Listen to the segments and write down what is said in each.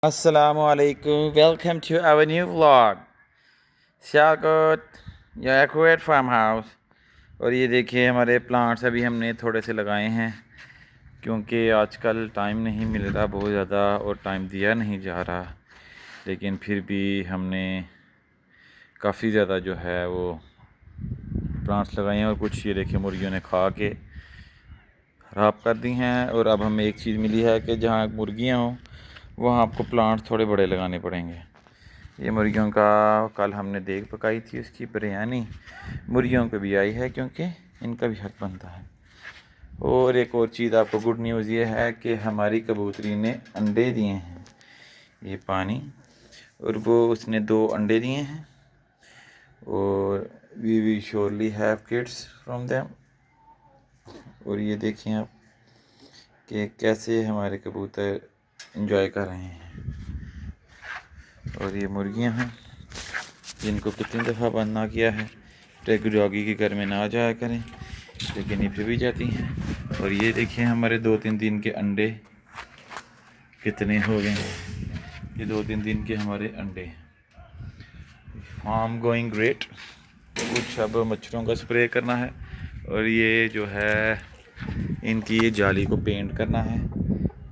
Assalamualaikum. Welcome to our new vlog. Sialkot या एक्वेट farm house. और ये देखिए हमारे प्लांट्स अभी हमने थोड़े से लगाए हैं क्योंकि आजकल टाइम नहीं मिल रहा बहुत ज़्यादा और टाइम दिया नहीं जा रहा, लेकिन फिर भी हमने काफ़ी ज़्यादा जो है वो प्लांट्स लगाए हैं। और कुछ ये देखिए मुर्गियों ने खा के ख़राब कर दी हैं। और अब हमें एक चीज़ मिली है कि जहाँ मुर्गियाँ हों वहाँ आपको प्लांट्स थोड़े बड़े लगाने पड़ेंगे। ये मुर्गियों का कल हमने देग पकाई थी, उसकी बिरयानी मुर्गियों को भी आई है क्योंकि इनका भी हक बनता है। और एक और चीज़ आपको गुड न्यूज़ ये है कि हमारी कबूतरी ने अंडे दिए हैं, ये पानी, और वो उसने 2 अंडे दिए हैं और we we surely have kids from them. और ये देखें आप कि कैसे हमारे कबूतर इंजॉय कर रहे हैं। और ये मुर्गियां हैं जिनको कितनी दफ़ा बंद ना किया है, टेग डॉगी के घर में ना जाया करें, लेकिन ये फिर भी जाती हैं। और ये देखिए हमारे 2-3 दिन के अंडे कितने हो गए हैं। ये 2-3 दिन के हमारे अंडे। Farm going great. कुछ अब मच्छरों का स्प्रे करना है और ये जो है इनकी ये जाली को पेंट करना है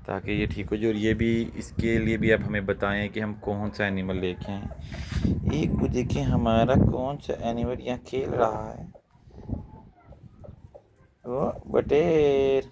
ताकि ये ठीक हो जाए। और ये भी, इसके लिए भी आप हमें बताएं कि हम कौन सा एनिमल लेके आएँ। एक वो देखें हमारा कौन सा एनिमल यहाँ खेल रहा है, वो बटेर।